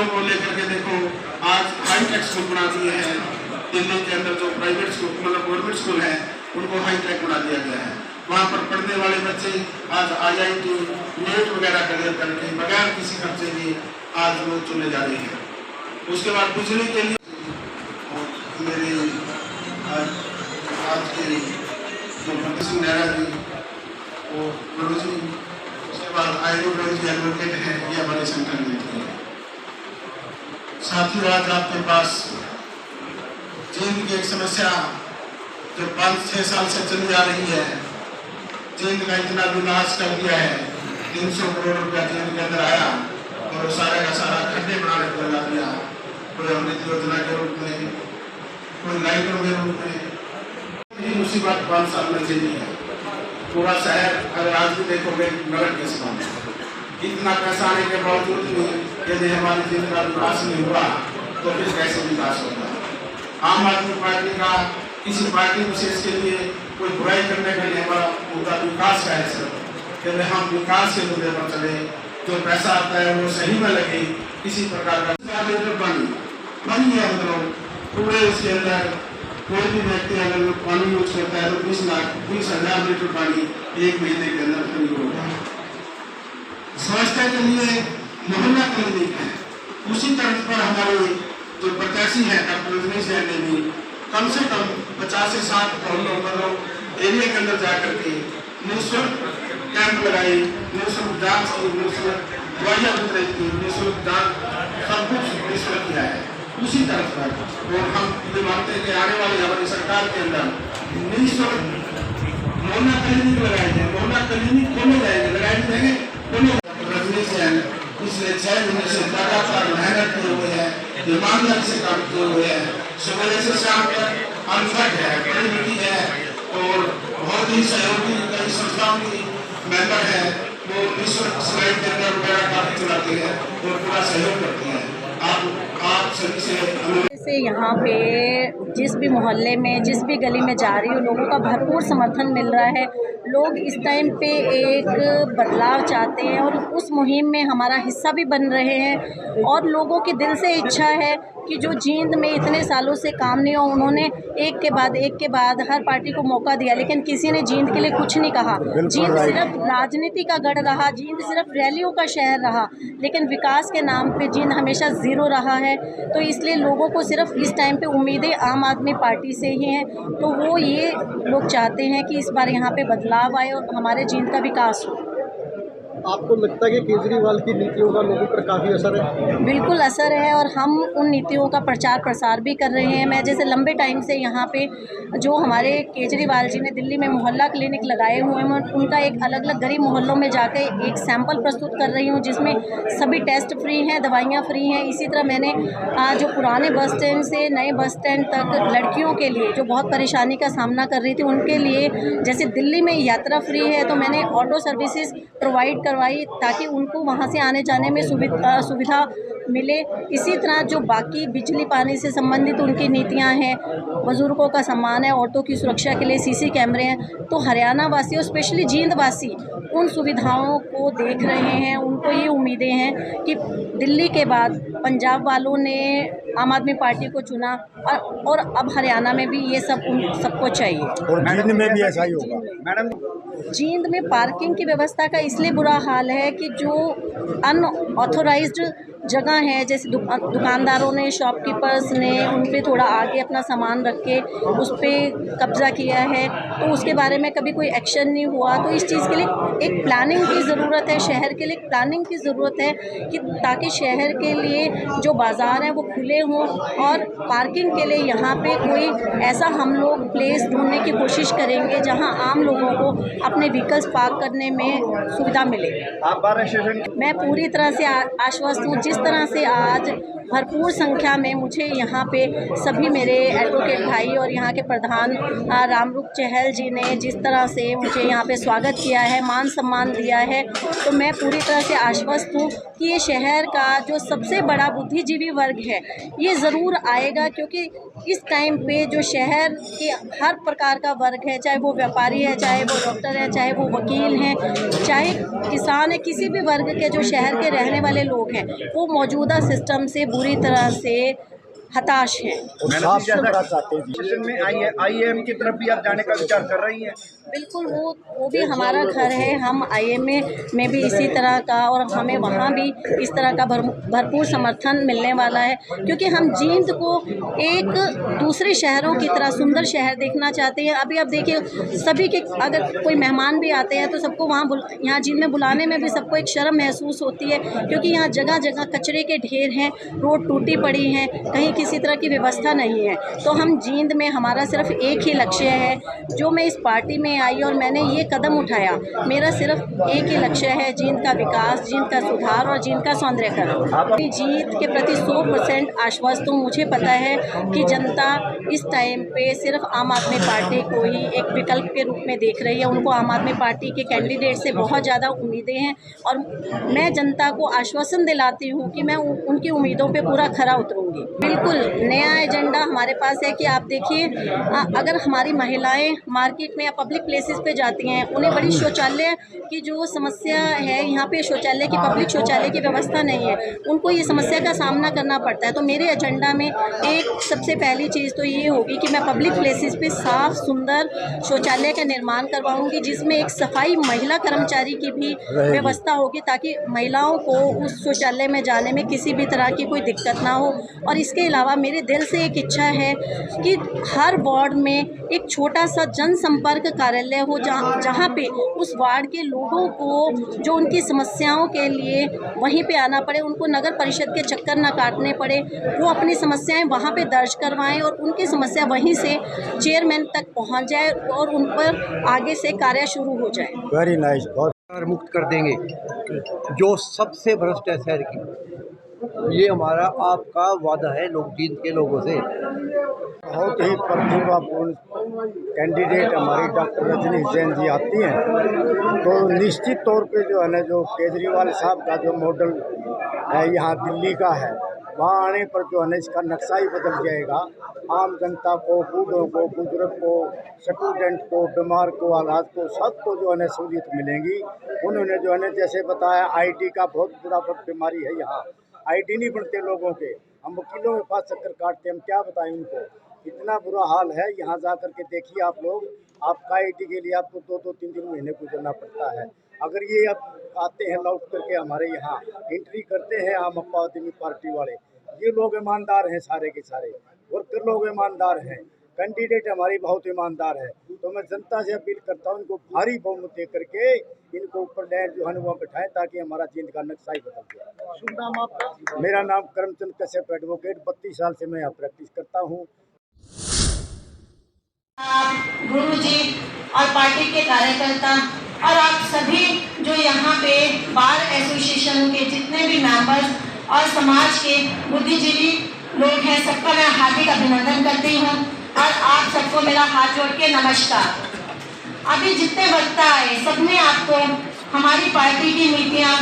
स्कूलों को लेकर के देखो, आज हाईटेक स्कूल बना दिए हैं। दिल्ली के अंदर जो प्राइवेट स्कूल मतलब गवर्नमेंट स्कूल है उनको हाईटेक बना दिया गया है। वहाँ पर पढ़ने वाले बच्चे आज IIT नेट वगैरह क्लियर करके बगैर किसी खर्चे के आज वो चले जा रहे हैं। उसके बाद बिजली के लिए मेरे आज के जो भगत सिंह नेहरा जी वो गुरु जी, उसके बाद आयुर्वेद एडवोकेट हैं, ये हमारे सेंटर में थे। साथियों, आज आपके पास जींद की एक समस्या जो 5-6 साल से चली आ रही है, जींद का इतना विनाश कर दिया है। 300 करोड़ रुपया जींद के अंदर आया और वो सारे का सारा खड्डे बनाने को लगा दिया। कोई अमृत योजना के रूप में, कोई लाइटों के रूप में। मुसीबत 5 साल में झेली है। पूरा शहर अगर आज भी देखोगे नरक के समान है। इतना पैसा आने के बावजूद भी यदि हमारी जींद का विकास नहीं हुआ तो फिर कैसे विकास होगा। आम आदमी पार्टी का किसी पार्टी विशेष के लिए कोई बुराई करने के लिए हमारा मुद्दा विकास का है सर। यदि हम विकास के मुद्दे पर चले, जो पैसा आता है वो सही में लगे, किसी प्रकार का पानी है मतलब पूरे उसके अंदर कोई भी व्यक्ति अगर पानी यूज करता है तो 20,000 लीटर पानी 1 महीने के अंदर खरीद होता है। स्वास्थ्य के लिए मोहल्ला क्लिनिक है। उसी तर्ज पर हमारे जो प्रत्याशी है डॉक्टर रजनीश जैन ने भी कम से कम 50 से 60 मोहल्लों मतलब एरिया के अंदर जाकर के निःशुल्क कैंप लगाए, निःशुल्क जांच की, निःशुल्क दवाइयाँ वितरित की, निःशुल्क जांच सब कुछ निःशुल्क किया है। उसी तरफ पर और हम ये मानते हैं कि आने वाली हमारी सरकार के अंदर निःशुल्क मोहल्ला क्लिनिक लगाए जाए, मोहल्ला क्लिनिक खोले जाएंगे, लगाए जाएंगे खोले। रजनीश जैन पिछले 6 महीने से लगातार मेहनत किए हुए हैं, ईमानदारी से काम किए हुए हैं। सुबह से शाम तक अनफट है, पढ़ी लिखी है और बहुत ही सहयोगी कई संस्थाओं की मेंबर है। वो निःशुल्क सिलाई केंद्र वगैरह काफी चलाते हैं और पूरा सहयोग करते हैं। आप सभी से यहाँ पे जिस भी मोहल्ले में, जिस भी गली में जा रही हूँ, लोगों का भरपूर समर्थन मिल रहा है। लोग इस टाइम पे एक बदलाव चाहते हैं और उस मुहिम में हमारा हिस्सा भी बन रहे हैं। और लोगों की दिल से इच्छा है कि जो जींद में इतने सालों से काम नहीं हो, उन्होंने एक के बाद हर पार्टी को मौका दिया, लेकिन किसी ने जींद के लिए कुछ नहीं कहा। जींद सिर्फ राजनीति का गढ़ रहा, जींद सिर्फ रैलियों का शहर रहा, लेकिन विकास के नाम पे जींद हमेशा ज़ीरो रहा है। तो इसलिए लोगों को सिर्फ इस टाइम पे उम्मीदें आम आदमी पार्टी से ही हैं। तो वो ये लोग चाहते हैं कि इस बार यहाँ पे बदलाव आए और हमारे जींद का विकास हो। आपको लगता है कि केजरीवाल की नीतियों का लोगों पर काफ़ी असर है? बिल्कुल असर है और हम उन नीतियों का प्रचार प्रसार भी कर रहे हैं। मैं जैसे लंबे टाइम से यहाँ पे जो हमारे केजरीवाल जी ने दिल्ली में मोहल्ला क्लिनिक लगाए हुए हैं, मैं उनका एक अलग अलग गरीब मोहल्लों में जाकर एक सैंपल प्रस्तुत कर रही हूँ, जिसमें सभी टेस्ट फ्री हैं, दवाइयाँ फ्री हैं। इसी तरह मैंने जो पुराने बस स्टैंड से नए बस स्टैंड तक लड़कियों के लिए जो बहुत परेशानी का सामना कर रही थी, उनके लिए जैसे दिल्ली में यात्रा फ्री है तो मैंने ऑटो सर्विसेज प्रोवाइड करवाई ताकि उनको वहाँ से आने जाने में सुविधा मिले। इसी तरह जो बाकी बिजली पानी से संबंधित उनकी नीतियाँ हैं, बुजुर्गों का सम्मान है, औरतों की सुरक्षा के लिए CC कैमरे हैं। तो हरियाणा वासी और स्पेशली जींद वासी उन सुविधाओं को देख रहे हैं। उनको ये उम्मीदें हैं कि दिल्ली के बाद पंजाब वालों ने आम आदमी पार्टी को चुना और अब हरियाणा में भी ये सब उन सबको चाहिए। और जींद में भी ऐसा ही होगा मैडम? जींद में पार्किंग की व्यवस्था का इसलिए बुरा हाल है कि जो अनऑथोराइज्ड जगह है, जैसे दुकानदारों ने, शॉपकीपर्स ने उन पे थोड़ा आगे अपना सामान रख के उस पर कब्ज़ा किया है, तो उसके बारे में कभी कोई एक्शन नहीं हुआ। तो इस चीज़ के लिए एक प्लानिंग की ज़रूरत है, शहर के लिए एक प्लानिंग की ज़रूरत है कि ताकि शहर के लिए जो बाज़ार हैं वो खुले हों और पार्किंग के लिए यहाँ पे कोई ऐसा हम लोग प्लेस ढूंढने की कोशिश करेंगे जहाँ आम लोगों को अपने व्हीकल्स पार्क करने में सुविधा मिले। आप बार स्टेशन? मैं पूरी तरह से आश्वस्त हूँ। जिस तरह से आज भरपूर संख्या में मुझे यहाँ पे सभी मेरे एडवोकेट भाई और यहाँ के प्रधान रामरूप चहल जी ने जिस तरह से मुझे यहाँ पे स्वागत किया है, मान सम्मान दिया है, तो मैं पूरी तरह से आश्वस्त हूँ कि ये शहर का जो सबसे बड़ा बुद्धिजीवी वर्ग है ये ज़रूर आएगा, क्योंकि इस टाइम पे जो शहर के हर प्रकार का वर्ग है, चाहे वो व्यापारी है, चाहे वो डॉक्टर है, चाहे वो वकील हैं, चाहे किसान है, किसी भी वर्ग के जो शहर के रहने वाले लोग हैं, वो मौजूदा सिस्टम से बुरी तरह से हताश हैं। साफ सुथरा चाहते हैं। सेशन में आईएम की तरफ भी आप जाने का विचार कर रही हैं? बिल्कुल, वो भी हमारा घर है। हम आईएमए में भी इसी तरह का, और हमें वहाँ भी इस तरह का भरपूर समर्थन मिलने वाला है, क्योंकि हम जींद को एक दूसरे शहरों की तरह सुंदर शहर देखना चाहते हैं। अभी आप देखिए, सभी के अगर कोई मेहमान भी आते हैं तो सबको यहाँ जींद में बुलाने में भी सबको एक शर्म महसूस होती है, क्योंकि यहाँ जगह जगह कचरे के ढेर हैं, रोड टूटी पड़ी हैं, कहीं किसी तरह की व्यवस्था नहीं है। तो हम जींद में, हमारा सिर्फ एक ही लक्ष्य है, जो मैं इस पार्टी में आई और मैंने ये कदम उठाया, मेरा सिर्फ एक ही लक्ष्य है, जींद का विकास, जींद का सुधार और जींद का सौंदर्यकरण। जींद के प्रति 100% आश्वस्त हूँ। मुझे पता है कि जनता इस टाइम पे सिर्फ आम आदमी पार्टी को ही एक विकल्प के रूप में देख रही है। उनको आम आदमी पार्टी के कैंडिडेट से बहुत ज़्यादा उम्मीदें हैं, और मैं जनता को आश्वासन दिलाती हूँ कि मैं उनकी उम्मीदों पे पूरा खरा उतरूँगी। बिल्कुल नया एजेंडा हमारे पास है कि आप देखिए, अगर हमारी महिलाएं मार्केट में या पब्लिक प्लेसेस पे जाती हैं, उन्हें बड़ी शौचालय की जो समस्या है, यहाँ पे शौचालय की, पब्लिक शौचालय की व्यवस्था नहीं है, उनको ये समस्या का सामना करना पड़ता है। तो मेरे एजेंडा में एक सबसे पहली चीज़ तो ये होगी कि मैं पब्लिक प्लेसेस पे साफ़ सुंदर शौचालय का निर्माण करवाऊँगी, जिसमें एक सफाई महिला कर्मचारी की भी व्यवस्था होगी, ताकि महिलाओं को उस शौचालय में जाने में किसी भी तरह की कोई दिक्कत ना हो। और इसके अलावा मेरे दिल से एक इच्छा है कि हर वार्ड में एक छोटा सा जनसंपर्क कार्यालय हो, जहाँ पे उस वार्ड के लोगों को जो उनकी समस्याओं के लिए वहीं पे आना पड़े, उनको नगर परिषद के चक्कर ना काटने पड़े, वो अपनी समस्याएं वहाँ पे दर्ज करवाएं और उनकी समस्या वहीं से चेयरमैन तक पहुँच जाए और उन पर आगे से कार्य शुरू हो जाए। Very nice. बहुत मुक्त कर देंगे जो सबसे भ्रष्ट है शहर की। ये हमारा आपका वादा है लोग जींद के लोगों से। बहुत ही प्रतिभापूर्ण कैंडिडेट हमारी डॉक्टर रजनी जैन जी आती हैं, तो निश्चित तौर पे जो है ना, जो केजरीवाल साहब का जो मॉडल है यहाँ दिल्ली का है, वहाँ आने पर जो है ना इसका नक्शा ही बदल जाएगा। आम जनता को, बूढ़ों को, बुजुर्ग को, स्टूडेंट को, बीमार को, आलाज को, सबको जो है ना सहूलियत मिलेंगी। उन्होंने जो है ना जैसे बताया, आईडी का बहुत बुरा बीमारी है यहाँ, आईडी नहीं बनते लोगों के, हम वकीलों के पास चक्कर काटते हैं, हम क्या बताएं उनको, इतना बुरा हाल है। यहाँ जा कर के देखिए आप लोग, आपका आईडी के लिए आपको 2-2, 3-3 महीने गुजरना पड़ता है। अगर ये अब आते हैं लौट करके हमारे यहाँ एंट्री करते हैं आम आदमी पार्टी वाले, ये लोग ईमानदार हैं, सारे के सारे वर्कर लोग ईमानदार हैं, कैंडिडेट हमारी बहुत ईमानदार है। तो मैं जनता से अपील करता हूँ, इनको भारी बहुमत दे करके इनको ऊपर लैंड जो है वो बिठाएं, ताकि हमारा जींद का नक्शा ही बदल जाए। शुभ नाम आपका? मेरा नाम करमचंद कश्यप एडवोकेट, 32 साल से मैं यहाँ प्रैक्टिस करता हूँ। गुरु जी और पार्टी के कार्यकर्ता और आप सभी जो यहाँ पे बार एसोसिएशन के जितने भी मेंबर्स और समाज के बुद्धिजीवी लोग हैं, सबका मैं हार्दिक अभिनंदन करती हूँ और आप सबको मेरा हाथ जोड़ के नमस्कार। अभी जितने वक्ता आए सबने आपको हमारी पार्टी की नीतियाँ,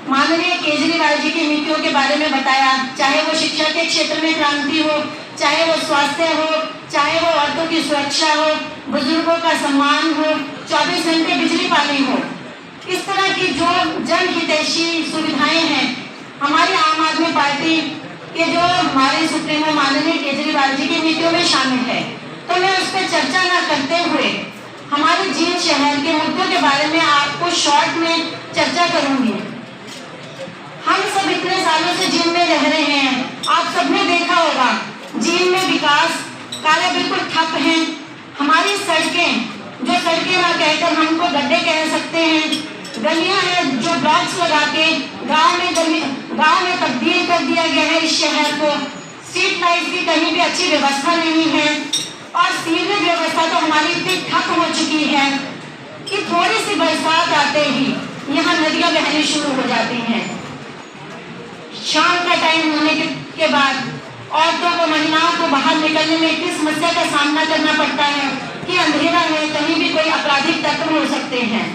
माननीय केजरीवाल जी की नीतियों के बारे में बताया, चाहे वो शिक्षा के क्षेत्र में क्रांति हो, चाहे वो स्वास्थ्य हो, चाहे वो औरतों की सुरक्षा हो, बुजुर्गों का सम्मान हो, 24 घंटे बिजली पानी हो। इस तरह की जो जनहितैषी सुविधाएं हैं हमारी आम आदमी पार्टी के जो हमारे सुप्रीमो माननीय केजरीवाल जी की नीतियों में शामिल है। तो मैं उस पर चर्चा न करते हुए हमारे जींद शहर के मुद्दों के बारे में आपको शॉर्ट में चर्चा करूंगी। हम सब इतने सालों से जींद में रह रहे हैं, आप सबने देखा होगा जींद में विकास कार्य बिल्कुल ठप हैं। हमारी सड़कें, जो सड़कें ना कहकर हमको गड्ढे कह सकते हैं, गलियां हैं जो ब्लॉक्स लगा के गांव में तब्दील कर दिया गया है इस शहर को। स्ट्रीट लाइट की कहीं भी अच्छी व्यवस्था नहीं है और सीवरेज व्यवस्था तो हमारी इतनी ठप हो चुकी है कि थोड़ी सी बरसात आते ही यहाँ नदियां बहनी शुरू हो जाती हैं। शाम का टाइम होने के बाद औरतों को, महिलाओं को बाहर निकलने में इतनी समस्या का सामना करना पड़ता है कि अंधेरा है, कहीं भी कोई आपराधिक तत्व हो सकते हैं।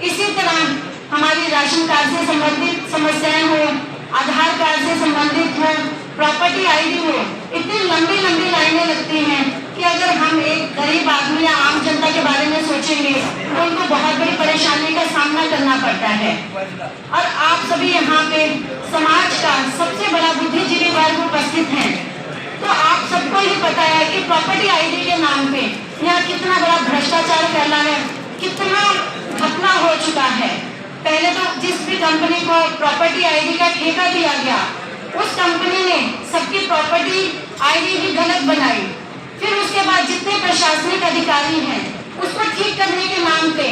इसी तरह हमारी राशन कार्ड से संबंधित समस्याएं हो, आधार कार्ड से संबंधित हो, प्रॉपर्टी आईडी हो, इतनी लंबी लंबी पड़ता है। और आप सभी यहाँ पे समाज का सबसे बड़ा बुद्धिजीवी वर्ग उपस्थित हैं, तो आप सबको ही पता है कि प्रॉपर्टी आईडी के नाम पे यहाँ कितना बड़ा भ्रष्टाचार फैला है, कितना घपला हो चुका है। पहले तो जिस भी कंपनी को प्रॉपर्टी आईडी का ठेका दिया गया, उस कंपनी ने सबकी प्रॉपर्टी आईडी भी गलत बनाई। फिर उसके बाद जितने प्रशासनिक अधिकारी हैं, उसको ठीक करने के नाम पे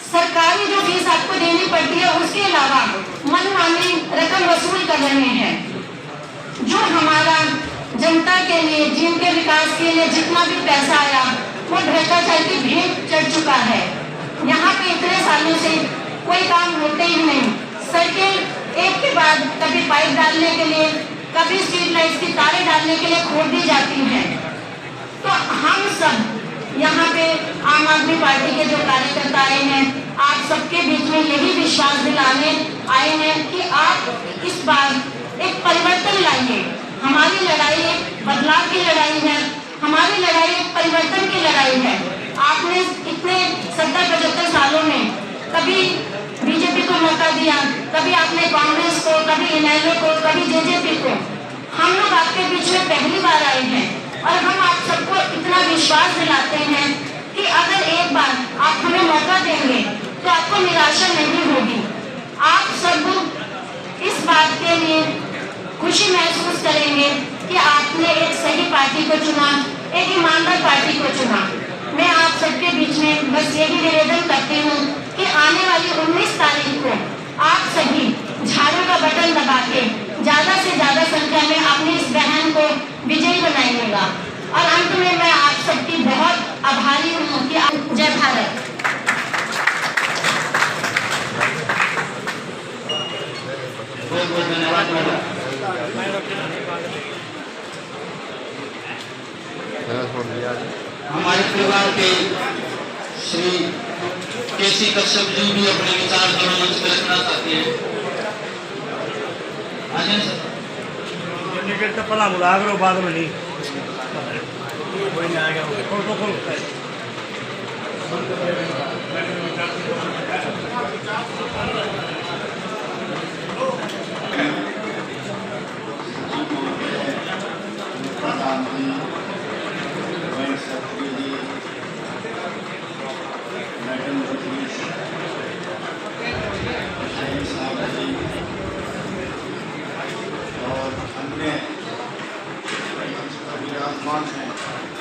सरकारी जो फीस आपको देनी पड़ती है, उसके अलावा मनमानी रकम वसूल कर रहे हैं। जो हमारा जनता के लिए, जिनके विकास के लिए जितना भी पैसा आया, वो भ्रष्टाचार की भेंट चढ़ चुका है। यहाँ पे इतने सालों से कोई काम होते ही नहीं। सड़कें एक के बाद कभी पाइप डालने के लिए, कभी स्ट्रीट लाइट्स की तारें डालने के लिए खोद दी जाती हैं। तो हम सब यहाँ पे आम आदमी पार्टी के जो कार्यकर्ता आए हैं, आप सबके बीच में यही विश्वास दिलाने आए हैं कि आप इस बार एक परिवर्तन लाएंगे। हमारी लड़ाई एक बदलाव की लड़ाई है, हमारी लड़ाई एक परिवर्तन की लड़ाई है। आपने इतने 70-75 सालों में कभी बीजेपी को मौका दिया, कभी आपने कांग्रेस को, कभी इनेलो को, कभी जेजेपी को। हम लोग आपके बीच में पहली बार आए हैं और हम आप सबको इतना विश्वास दिलाते हैं कि अगर एक बार आप हमें मौका देंगे तो आपको निराशा नहीं होगी। आप सब इस बात के लिए खुशी महसूस करेंगे कि आपने एक सही पार्टी को चुना, एक ईमानदार पार्टी को चुना। मैं आप सबके बीच में बस यही निवेदन करती हूँ कि आने वाली 19 तारीख को आप सभी झाड़ू का बटन दबा के ज्यादा से ज्यादा संख्या में अपनी इस बहन को विजयी बनाइएगा। और अंत में मैं आप सबकी बहुत आभारी हूँ कि आप जय भारत। बहुत बहुत धन्यवाद। हमारे परिवार के श्री केसी कश्यप जी भी अपने विचार मंच पर रखना चाहते हैं। तो पला बुला करो बाद में नहीं कोई नहीं आएगा। और अन्य विराजमान हैं।